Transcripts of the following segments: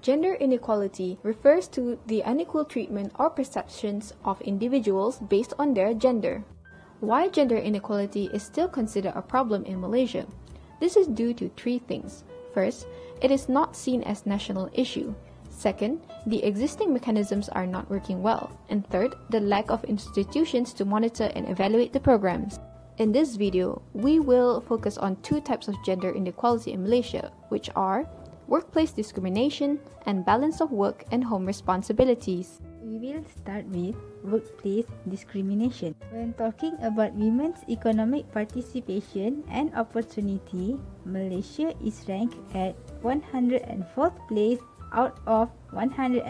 Gender inequality refers to the unequal treatment or perceptions of individuals based on their gender. Why gender inequality is still considered a problem in Malaysia? This is due to three things. First, it is not seen as a national issue. Second, the existing mechanisms are not working well. And third, the lack of institutions to monitor and evaluate the programs. In this video, we will focus on two types of gender inequality in Malaysia, which are workplace discrimination and balance of work and home responsibilities. We will start with workplace discrimination. When talking about women's economic participation and opportunity, Malaysia is ranked at 104th place out of 156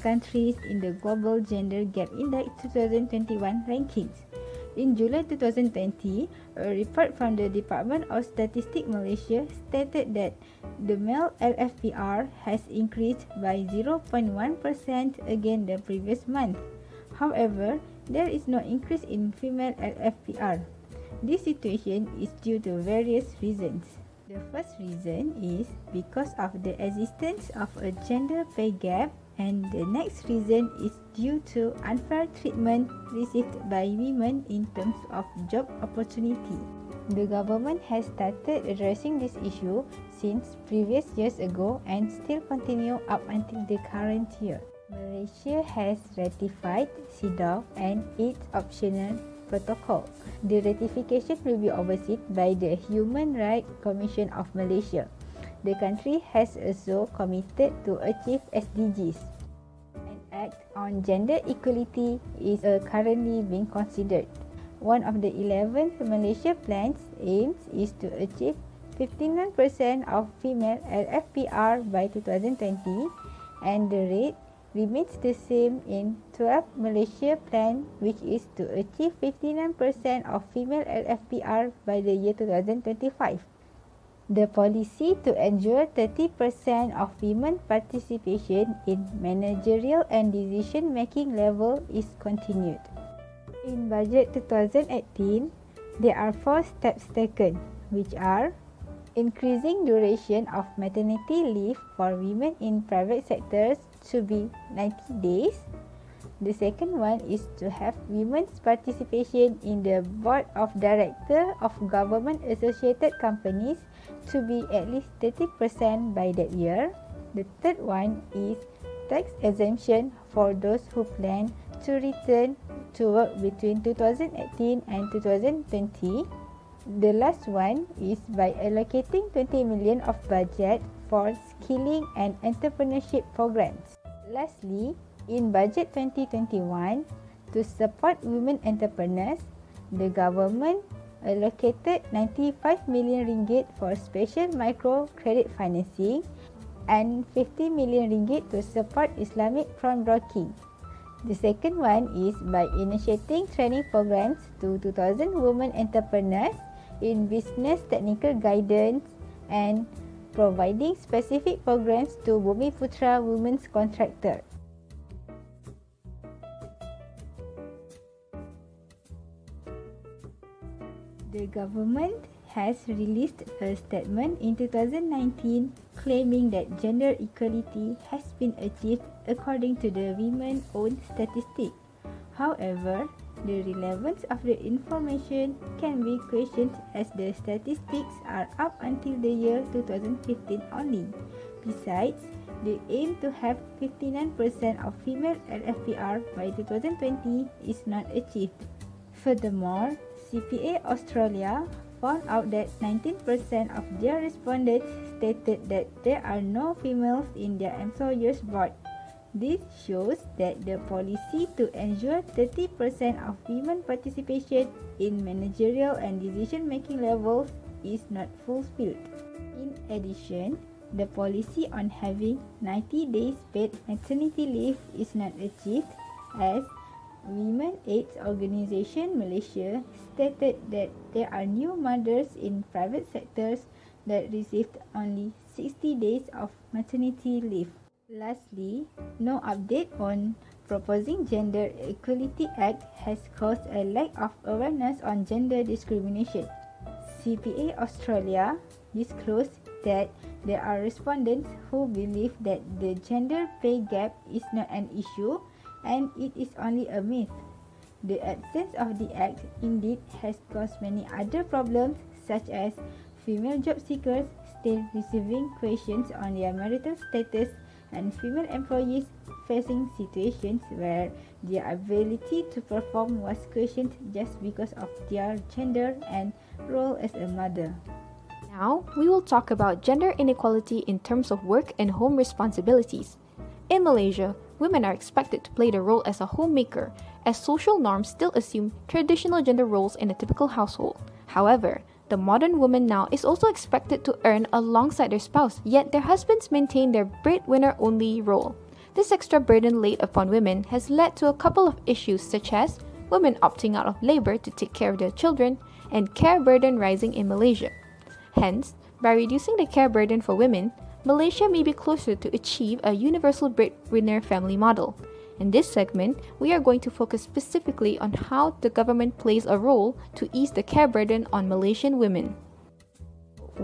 countries in the Global Gender Gap Index 2021 rankings. In July 2020, a report from the Department of Statistics Malaysia stated that the male LFPR has increased by 0.1% against the previous month. However, there is no increase in female LFPR. This situation is due to various reasons. The first reason is because of the existence of a gender pay gap, and the next reason is due to unfair treatment received by women in terms of job opportunity. The government has started addressing this issue since previous years ago and still continue up until the current year. Malaysia has ratified CEDAW and its optional protocol. The ratification will be overseen by the Human Rights Commission of Malaysia. The country has also committed to achieve SDGs. An act on gender equality is currently being considered. One of the 11 Malaysia plans aims is to achieve 59% of female LFPR by 2020, and the rate remains the same in 12 Malaysia plan, which is to achieve 59% of female LFPR by the year 2025. The policy to ensure 30% of women participation in managerial and decision-making level is continued. In Budget 2018, there are 4 steps taken, which are increasing duration of maternity leave for women in private sectors to be 90 days. The second one is to have women's participation in the board of directors of government-associated companies to be at least 30% by that year. The third one is tax exemption for those who plan to return to work between 2018 and 2020. The last one is by allocating 20 million of budget for skilling and entrepreneurship programs. Lastly, in Budget 2021, to support women entrepreneurs, the government allocated 95 million ringgit for special micro credit financing and 50 million ringgit to support Islamic pawnbroking. The second one is by initiating training programs to 2,000 women entrepreneurs in business technical guidance and providing specific programs to Bumiputra women's contractor. The government has released a statement in 2019 claiming that gender equality has been achieved according to the women-owned statistic. However, the relevance of the information can be questioned as the statistics are up until the year 2015 only. Besides, the aim to have 59% of female LFPR by 2020 is not achieved. Furthermore, CPA Australia found out that 19% of their respondents stated that there are no females in their employers' board. This shows that the policy to ensure 30% of women participation in managerial and decision-making levels is not fulfilled. In addition, the policy on having 90 days paid maternity leave is not achieved, as Women AIDS Organisation Malaysia stated that there are new mothers in private sectors that received only 60 days of maternity leave. Lastly, no update on proposing Gender Equality Act has caused a lack of awareness on gender discrimination. CPA Australia disclosed that there are respondents who believe that the gender pay gap is not an issue and it is only a myth. The absence of the Act indeed has caused many other problems, such as female job seekers still receiving questions on their marital status and female employees facing situations where their ability to perform was questioned just because of their gender and role as a mother. Now, we will talk about gender inequality in terms of work and home responsibilities. In Malaysia, women are expected to play the role as a homemaker, as social norms still assume traditional gender roles in a typical household. However, the modern woman now is also expected to earn alongside their spouse, yet their husbands maintain their breadwinner-only role. This extra burden laid upon women has led to a couple of issues such as women opting out of labor to take care of their children and care burden rising in Malaysia. Hence, by reducing the care burden for women, Malaysia may be closer to achieve a universal breadwinner family model. In this segment, we are going to focus specifically on how the government plays a role to ease the care burden on Malaysian women.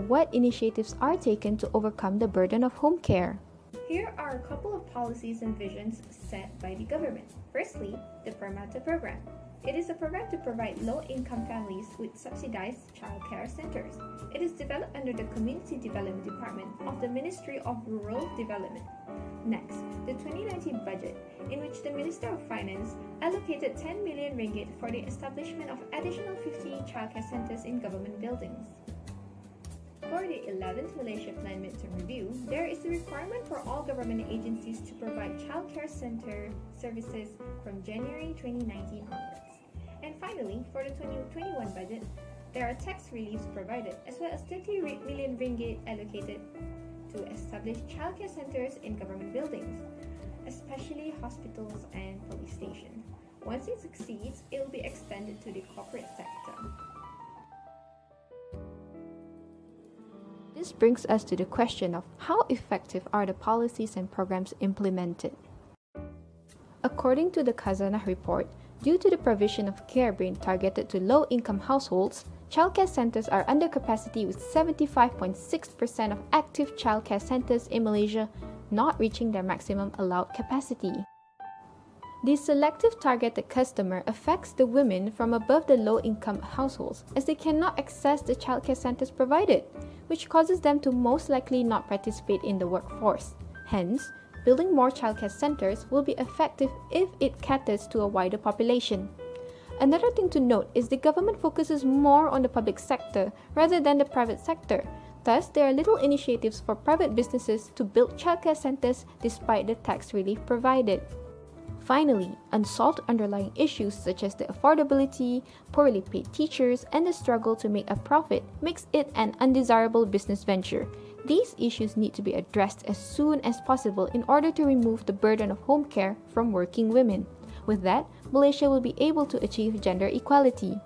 What initiatives are taken to overcome the burden of home care? Here are a couple of policies and visions set by the government. Firstly, the Permata program. It is a program to provide low-income families with subsidized childcare centers. It is developed under the Community Development Department of the Ministry of Rural Development. Next, the 2019 budget, in which the Minister of Finance allocated 10 million ringgit for the establishment of additional 50 childcare centers in government buildings. For the 11th Malaysia Plan Midterm Review, there is a requirement for all government agencies to provide childcare center services from January 2019 onwards. And finally, for the 2021 budget, there are tax reliefs provided, as well as 30 million ringgit allocated to establish childcare centers in government buildings, especially hospitals and police stations. Once it succeeds, it will be extended to the corporate sector. This brings us to the question of how effective are the policies and programs implemented. According to the Khazanah report, due to the provision of care being targeted to low-income households, childcare centers are under capacity with 75.6% of active childcare centers in Malaysia not reaching their maximum allowed capacity. The selective targeted customer affects the women from above the low-income households as they cannot access the childcare centers provided, which causes them to most likely not participate in the workforce. Hence, building more childcare centers will be effective if it caters to a wider population. Another thing to note is the government focuses more on the public sector rather than the private sector. Thus, there are little initiatives for private businesses to build childcare centers despite the tax relief provided. Finally, unsolved underlying issues such as the affordability, poorly paid teachers, and the struggle to make a profit makes it an undesirable business venture. These issues need to be addressed as soon as possible in order to remove the burden of home care from working women. With that, Malaysia will be able to achieve gender equality.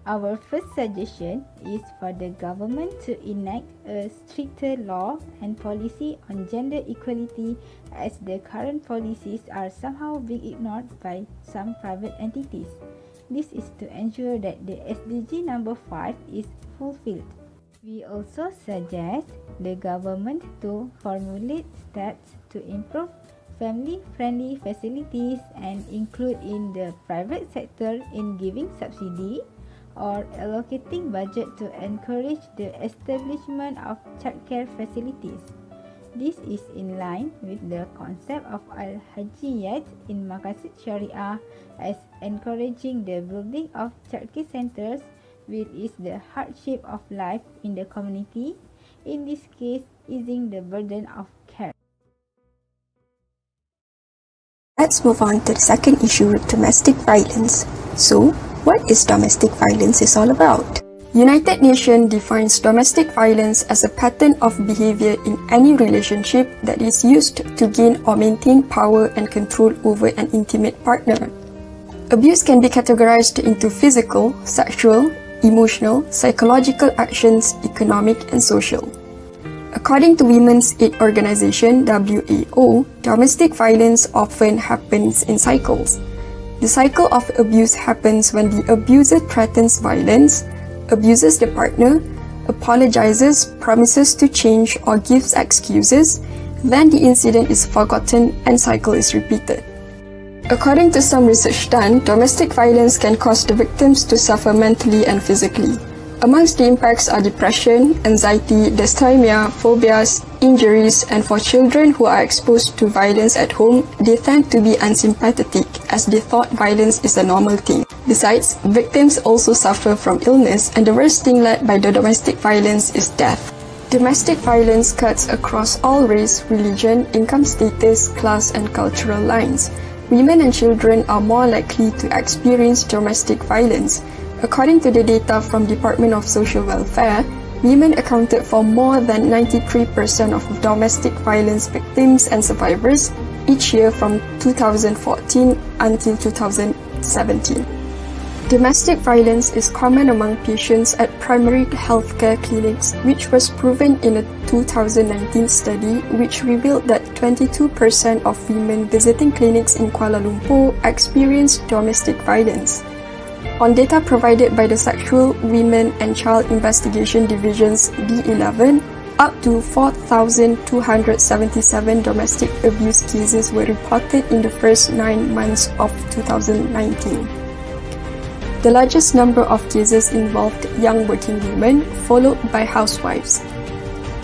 Our first suggestion is for the government to enact a stricter law and policy on gender equality, as the current policies are somehow being ignored by some private entities. This is to ensure that the SDG number 5 is fulfilled. We also suggest the government to formulate steps to improve family-friendly facilities and include in the private sector in giving subsidy or allocating budget to encourage the establishment of childcare facilities. This is in line with the concept of Al-Hajjiyat in Maqasid Syariah as encouraging the building of childcare centers which is the hardship of life in the community, in this case easing the burden of care. Let's move on to the second issue, domestic violence. So, what is domestic violence is all about? United Nations defines domestic violence as a pattern of behavior in any relationship that is used to gain or maintain power and control over an intimate partner. Abuse can be categorized into physical, sexual, emotional, psychological actions, economic, and social. According to Women's Aid Organization (WAO), domestic violence often happens in cycles. The cycle of abuse happens when the abuser threatens violence, abuses the partner, apologizes, promises to change, or gives excuses. Then the incident is forgotten and cycle is repeated. According to some research done, domestic violence can cause the victims to suffer mentally and physically. Amongst the impacts are depression, anxiety, dysthymia, phobias, injuries, and for children who are exposed to violence at home, they tend to be unsympathetic as they thought violence is a normal thing. Besides, victims also suffer from illness, and the worst thing led by the domestic violence is death. Domestic violence cuts across all race, religion, income status, class, and cultural lines. Women and children are more likely to experience domestic violence. According to the data from Department of Social Welfare, women accounted for more than 93% of domestic violence victims and survivors each year from 2014 until 2017. Domestic violence is common among patients at primary healthcare clinics, which was proven in a 2019 study which revealed that 22% of women visiting clinics in Kuala Lumpur experienced domestic violence. On data provided by the Sexual, Women and Child Investigation Division's D11, up to 4,277 domestic abuse cases were reported in the first 9 months of 2019. The largest number of cases involved young working women, followed by housewives.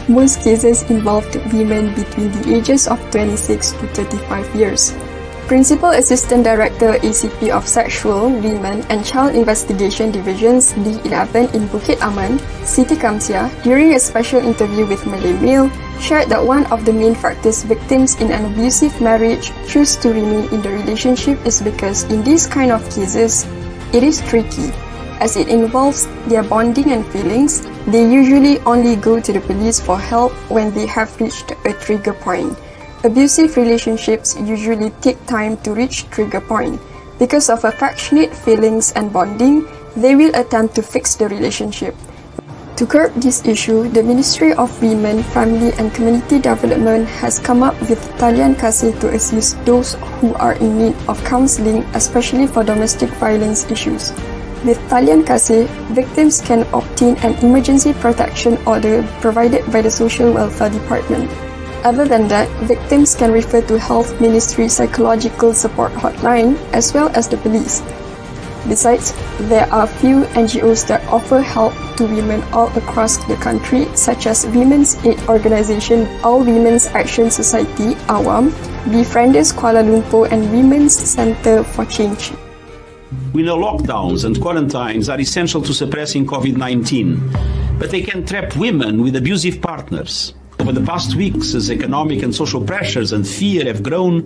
Most cases involved women between the ages of 26 to 35 years. Principal Assistant Director ACP of Sexual, Women and Child Investigation Divisions D11 in Bukit Aman, Siti Kamsia, during a special interview with Malay Mail, shared that one of the main factors victims in an abusive marriage choose to remain in the relationship is because in these kind of cases, it is tricky. As it involves their bonding and feelings, they usually only go to the police for help when they have reached a trigger point. Abusive relationships usually take time to reach trigger point. Because of affectionate feelings and bonding, they will attempt to fix the relationship. To curb this issue, the Ministry of Women, Family and Community Development has come up with Talian Kasih to assist those who are in need of counselling, especially for domestic violence issues. With Talian Kasih, victims can obtain an emergency protection order provided by the Social Welfare Department. Other than that, victims can refer to Health Ministry Psychological Support Hotline as well as the police. Besides, there are few NGOs that offer help to women all across the country, such as Women's Aid Organisation, All Women's Action Society, AWAM, Befrienders Kuala Lumpur and Women's Centre for Change. We know lockdowns and quarantines are essential to suppressing COVID-19, but they can trap women with abusive partners. Over the past weeks, as economic and social pressures and fear have grown,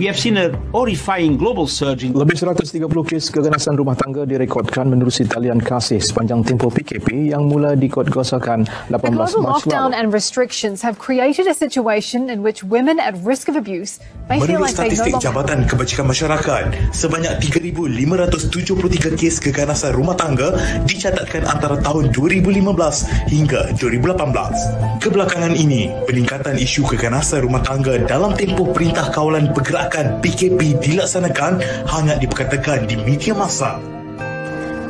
we have seen a horrifying global surge in... Lebih 130 kes keganasan rumah tangga direkodkan menerusi talian kasih sepanjang tempoh PKP yang mula dikotgosakan 18 The global Mac lockdown lalu. and restrictions have created a situation in which women at risk of abuse may feel Menurut like they no statistik longer... Jabatan Kebajikan Masyarakat, sebanyak 3,573 kes keganasan rumah tangga dicatatkan antara tahun 2015 hingga 2018. Kebelakangan ini, peningkatan isu keganasan rumah tangga dalam tempoh Perintah Kawalan Pergerakan PKP dilaksanakan hangat diperkatakan di media massa.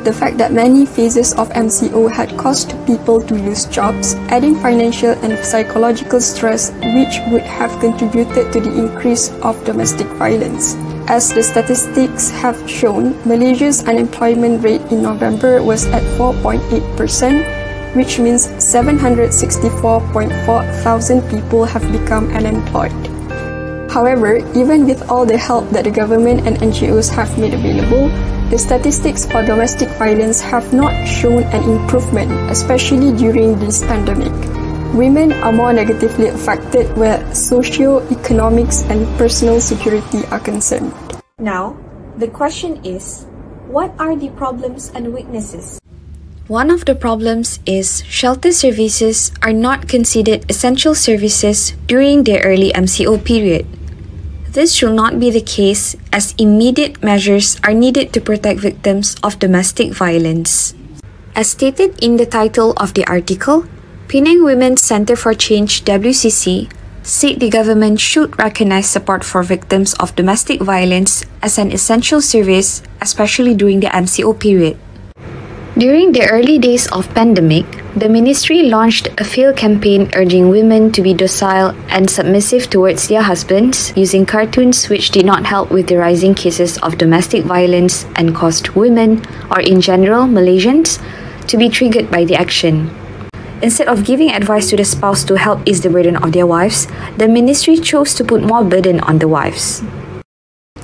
The fact that many phases of MCO had caused people to lose jobs, adding financial and psychological stress which would have contributed to the increase of domestic violence. As the statistics have shown, Malaysia's unemployment rate in November was at 4.8%, which means 764.4 thousand people have become unemployed. However, even with all the help that the government and NGOs have made available, the statistics for domestic violence have not shown an improvement, especially during this pandemic. Women are more negatively affected where socio-economics and personal security are concerned. Now, the question is, what are the problems and weaknesses? One of the problems is shelter services are not considered essential services during the early MCO period. This should not be the case as immediate measures are needed to protect victims of domestic violence. As stated in the title of the article, Penang Women's Centre for Change WCC said the government should recognize support for victims of domestic violence as an essential service, especially during the MCO period. During the early days of pandemic, the ministry launched a field campaign urging women to be docile and submissive towards their husbands, using cartoons which did not help with the rising cases of domestic violence and caused women, or in general Malaysians, to be triggered by the action. Instead of giving advice to the spouse to help ease the burden of their wives, the ministry chose to put more burden on the wives.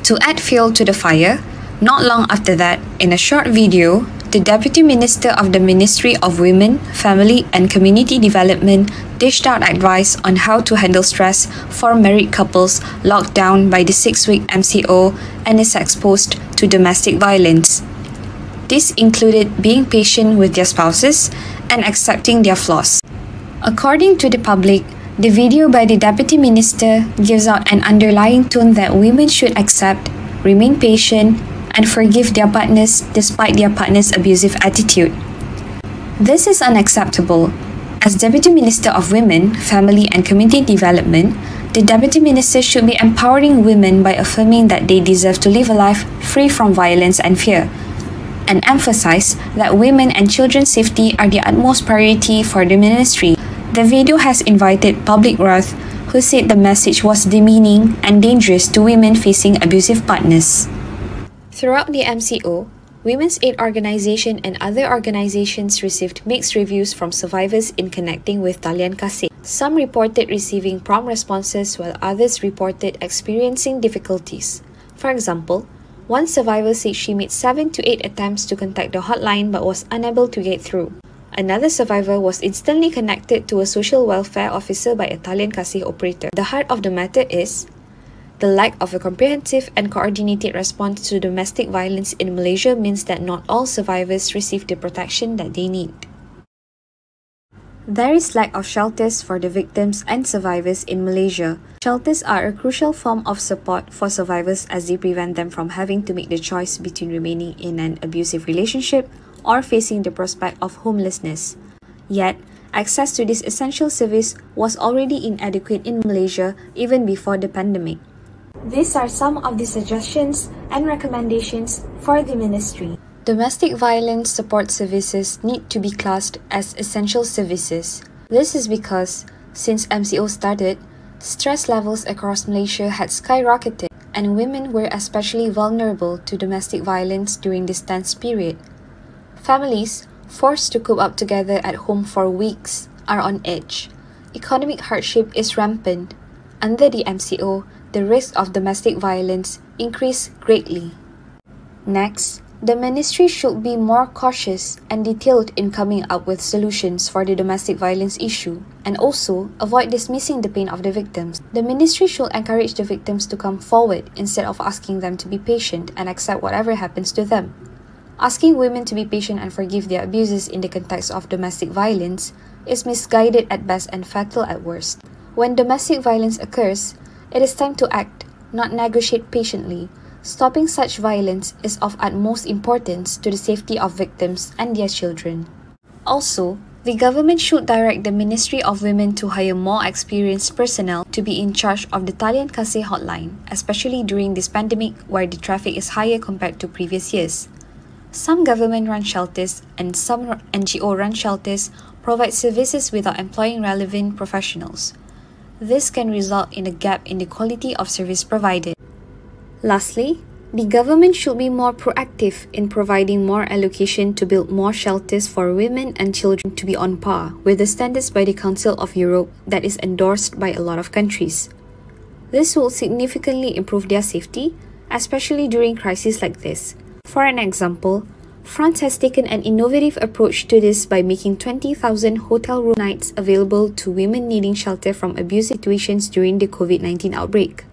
To add fuel to the fire, not long after that, in a short video, the Deputy Minister of the Ministry of Women, Family and Community Development dished out advice on how to handle stress for married couples locked down by the 6-week MCO and is exposed to domestic violence. This included being patient with their spouses and accepting their flaws. According to the public, the video by the Deputy Minister gives out an underlying tone that women should accept, remain patient, and forgive their partners despite their partner's abusive attitude. This is unacceptable. As Deputy Minister of Women, Family and Community Development, the Deputy Minister should be empowering women by affirming that they deserve to live a life free from violence and fear, and emphasize that women and children's safety are the utmost priority for the ministry. The video has invited public wrath, who said the message was demeaning and dangerous to women facing abusive partners. Throughout the MCO, Women's Aid Organization and other organizations received mixed reviews from survivors in connecting with Talian Kasih. Some reported receiving prompt responses while others reported experiencing difficulties. For example, one survivor said she made 7 to 8 attempts to contact the hotline but was unable to get through. Another survivor was instantly connected to a social welfare officer by a Talian Kasih operator. The heart of the matter is the lack of a comprehensive and coordinated response to domestic violence in Malaysia means that not all survivors receive the protection that they need. There is lack of shelters for the victims and survivors in Malaysia. Shelters are a crucial form of support for survivors as they prevent them from having to make the choice between remaining in an abusive relationship or facing the prospect of homelessness. Yet, access to this essential service was already inadequate in Malaysia even before the pandemic. These are some of the suggestions and recommendations for the ministry. Domestic violence support services need to be classed as essential services. This is because, since MCO started, stress levels across Malaysia had skyrocketed, and women were especially vulnerable to domestic violence during this tense period. Families, forced to coop up together at home for weeks, are on edge. Economic hardship is rampant. Under the MCO, the risk of domestic violence increased greatly. Next, the ministry should be more cautious and detailed in coming up with solutions for the domestic violence issue, and also avoid dismissing the pain of the victims. The ministry should encourage the victims to come forward instead of asking them to be patient and accept whatever happens to them. Asking women to be patient and forgive their abuses in the context of domestic violence is misguided at best and fatal at worst. When domestic violence occurs, it is time to act, not negotiate patiently. Stopping such violence is of utmost importance to the safety of victims and their children. Also, the government should direct the Ministry of Women to hire more experienced personnel to be in charge of the Talian Kasih hotline, especially during this pandemic where the traffic is higher compared to previous years. Some government-run shelters and some NGO-run shelters provide services without employing relevant professionals. This can result in a gap in the quality of service provided. Lastly, the government should be more proactive in providing more allocation to build more shelters for women and children to be on par with the standards by the Council of Europe that is endorsed by a lot of countries. This will significantly improve their safety, especially during crises like this. For an example, France has taken an innovative approach to this by making 20,000 hotel room nights available to women needing shelter from abusive situations during the COVID-19 outbreak.